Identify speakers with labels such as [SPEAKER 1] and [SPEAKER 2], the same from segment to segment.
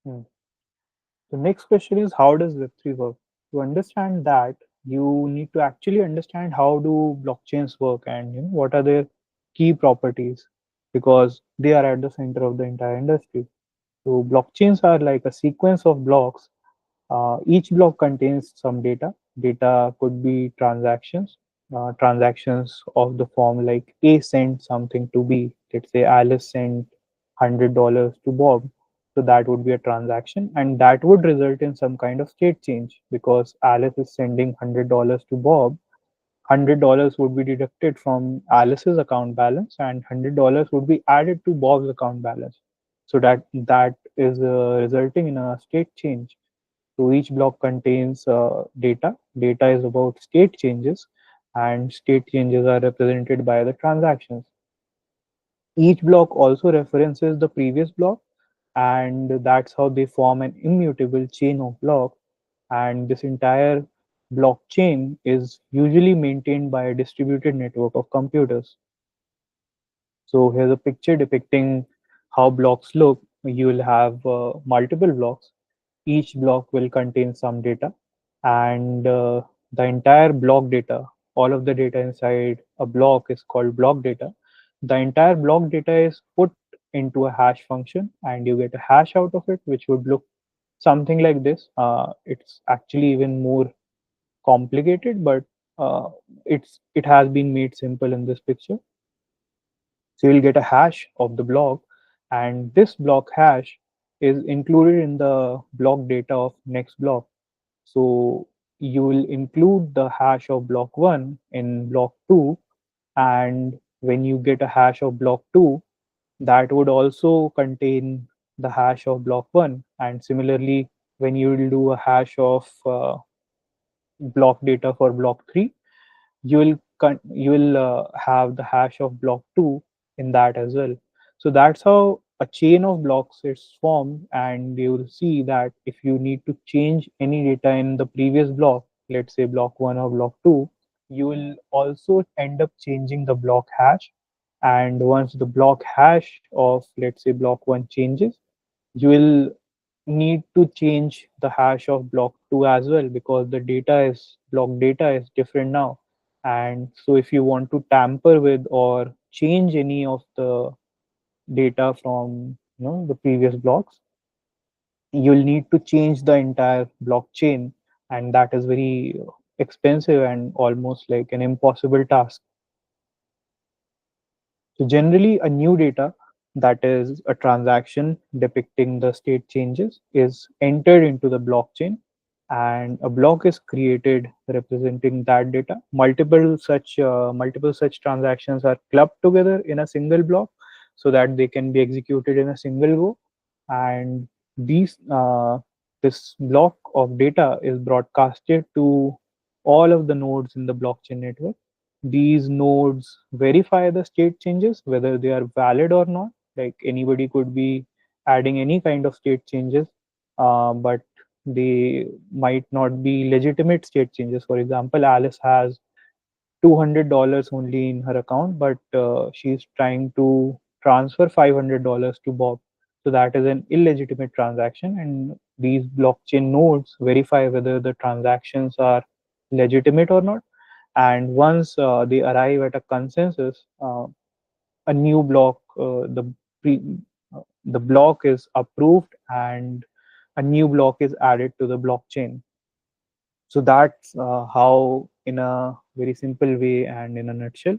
[SPEAKER 1] Hmm. The next question is, how does Web3 work? To understand that, you need to actually understand how do blockchains work and what are their key properties, because they are at the center of the entire industry. So blockchains are like a sequence of blocks. Each block contains some data. Data could be transactions, transactions of the form like A sent something to B. Let's say Alice sent $100 to Bob. So that would be a transaction, and that would result in some kind of state change because Alice is sending $100 to Bob. $100 would be deducted from Alice's account balance, and $100 would be added to Bob's account balance. So that is resulting in a state change. So each block contains data. Data is about state changes, and state changes are represented by the transactions. Each block also references the previous block, and that's how they form an immutable chain of blocks. And this entire blockchain is usually maintained by a distributed network of computers. So here's a picture depicting how blocks look. You will have multiple blocks. Each block will contain some data, and the entire block data, all of the data inside a block is called block data. The entire block data is put into a hash function, and you get a hash out of it, which would look something like this. It's actually even more complicated, but uh, it has been made simple in this picture. So you'll get a hash of the block, and this block hash is included in the block data of next block. So you will include the hash of block 1 in block 2, and when you get a hash of block 2, that would also contain the hash of block 1. And similarly, when you will do a hash of block data for block 3, you will have the hash of block 2 in that as well. So that's how a chain of blocks is formed, and you will see that if you need to change any data in the previous block, let's say block 1 or block 2, you will also end up changing the block hash. And once the block hash of, let's say, block 1 changes, you will need to change the hash of block 2 as well, because the data is block data is different now. And so if you want to tamper with or change any of the data from the previous blocks, you'll need to change the entire blockchain, and that is very expensive and almost like an impossible task. So generally, a new data, that is a transaction depicting the state changes, is entered into the blockchain, and a block is created representing that data. Multiple such transactions are clubbed together in a single block so that they can be executed in a single go. And these this block of data is broadcasted to all of the nodes in the blockchain network. These nodes verify the state changes, whether they are valid or not. Like anybody could be adding any kind of state changes, but they might not be legitimate state changes. For example, Alice has $200 only in her account, but she's trying to transfer $500 to Bob. So that is an illegitimate transaction, and these blockchain nodes verify whether the transactions are legitimate or not. And once they arrive at a consensus, a new block, pre, the block is approved, and a new block is added to the blockchain. So that's how, in a very simple way and in a nutshell,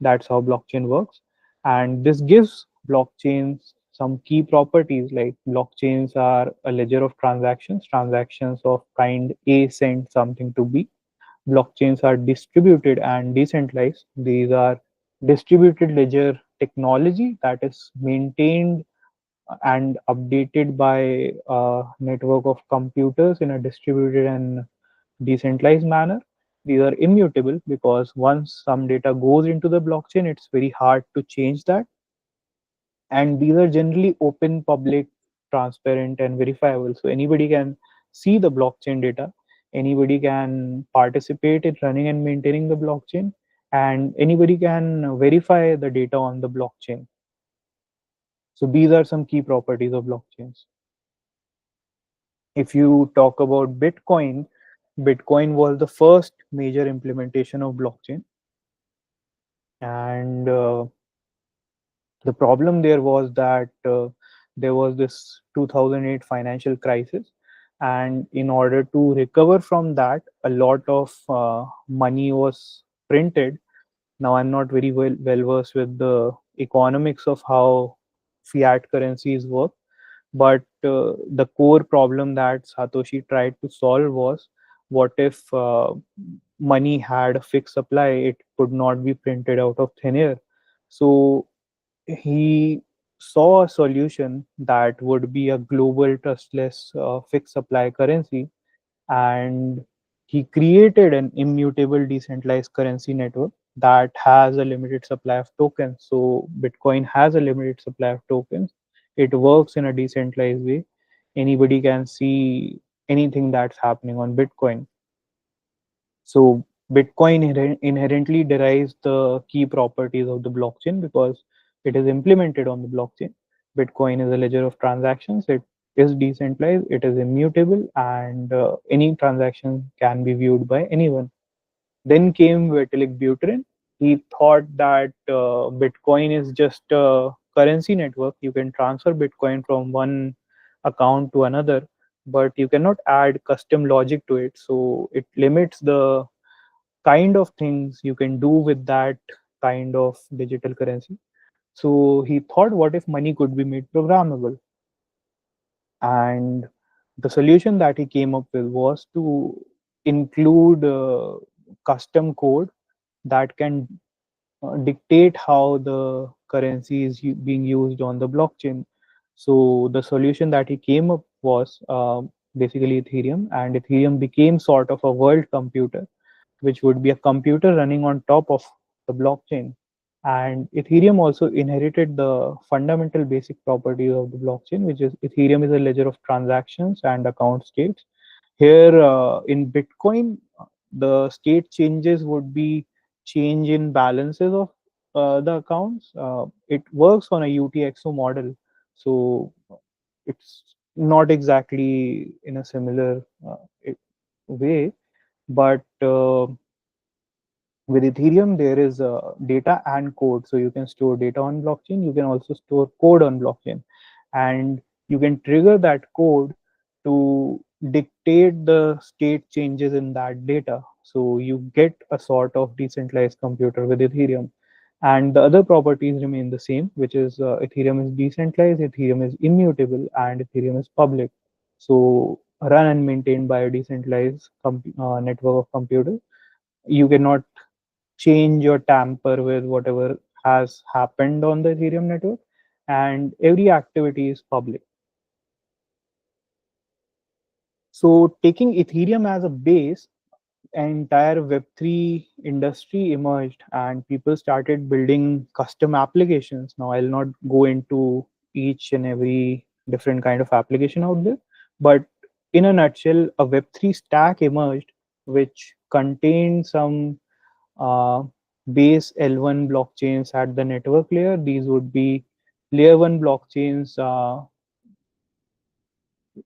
[SPEAKER 1] that's how blockchain works. And this gives blockchains some key properties, like blockchains are a ledger of transactions, transactions of kind A sent something to B. Blockchains are distributed and decentralized. These are distributed ledger technology that is maintained and updated by a network of computers in a distributed and decentralized manner. These are immutable because once some data goes into the blockchain, it's very hard to change that. And these are generally open, public, transparent, and verifiable. So anybody can see the blockchain data, anybody can participate in running and maintaining the blockchain, and anybody can verify the data on the blockchain. So these are some key properties of blockchains. If you talk about Bitcoin, Bitcoin was the first major implementation of blockchain, and the problem there was that there was this 2008 financial crisis, and in order to recover from that, a lot of money was printed. Now, I'm not very well versed with the economics of how fiat currencies work, but the core problem that Satoshi tried to solve was, what if money had a fixed supply? It could not be printed out of thin air. So he saw a solution that would be a global trustless fixed supply currency, and he created an immutable decentralized currency network that has a limited supply of tokens. So Bitcoin has a limited supply of tokens. It works in a decentralized way. Anybody can see anything that's happening on Bitcoin. So Bitcoin inherently derives the key properties of the blockchain because it is implemented on the blockchain. Bitcoin is a ledger of transactions. It is decentralized. It is immutable, and any transaction can be viewed by anyone. Then came Vitalik Buterin. He thought that Bitcoin is just a currency network. You can transfer Bitcoin from one account to another, but you cannot add custom logic to it. So it limits the kind of things you can do with that kind of digital currency. So he thought, what if money could be made programmable? And the solution that he came up with was to include custom code that can dictate how the currency is being used on the blockchain. So the solution that he came up was basically Ethereum, and Ethereum became sort of a world computer, which would be a computer running on top of the blockchain. And Ethereum also inherited the fundamental basic properties of the blockchain, which is Ethereum is a ledger of transactions and account states. Here in Bitcoin, the state changes would be change in balances of the accounts. It works on a UTXO model, so it's not exactly in a similar way, but with Ethereum, there is data and code. So you can store data on blockchain. You can also store code on blockchain. And you can trigger that code to dictate the state changes in that data. So you get a sort of decentralized computer with Ethereum. And the other properties remain the same, which is Ethereum is decentralized, Ethereum is immutable, and Ethereum is public. So run and maintained by a decentralized network of computers. You cannot change or tamper with whatever has happened on the Ethereum network, and every activity is public. So, taking Ethereum as a base, an entire Web3 industry emerged, and people started building custom applications. Now, I'll not go into each and every different kind of application out there, but in a nutshell, a Web3 stack emerged which contained some uh, base L1 blockchains at the network layer. These would be layer 1 blockchains,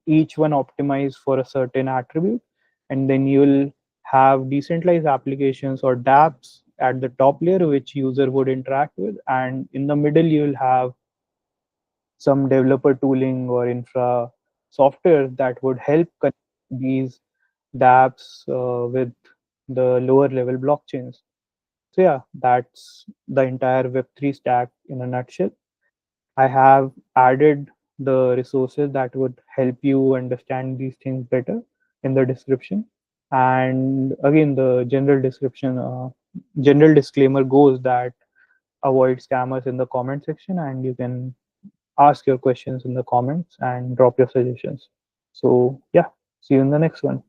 [SPEAKER 1] each one optimized for a certain attribute. And then you'll have decentralized applications or dApps at the top layer, which user would interact with. And in the middle, you'll have some developer tooling or infra software that would help connect these dApps with the lower level blockchains. So yeah, that's the entire Web3 stack in a nutshell. I have added the resources that would help you understand these things better in the description. And again, the general disclaimer goes that avoid scammers in the comment section, and you can ask your questions in the comments and drop your suggestions. So yeah, see you in the next one.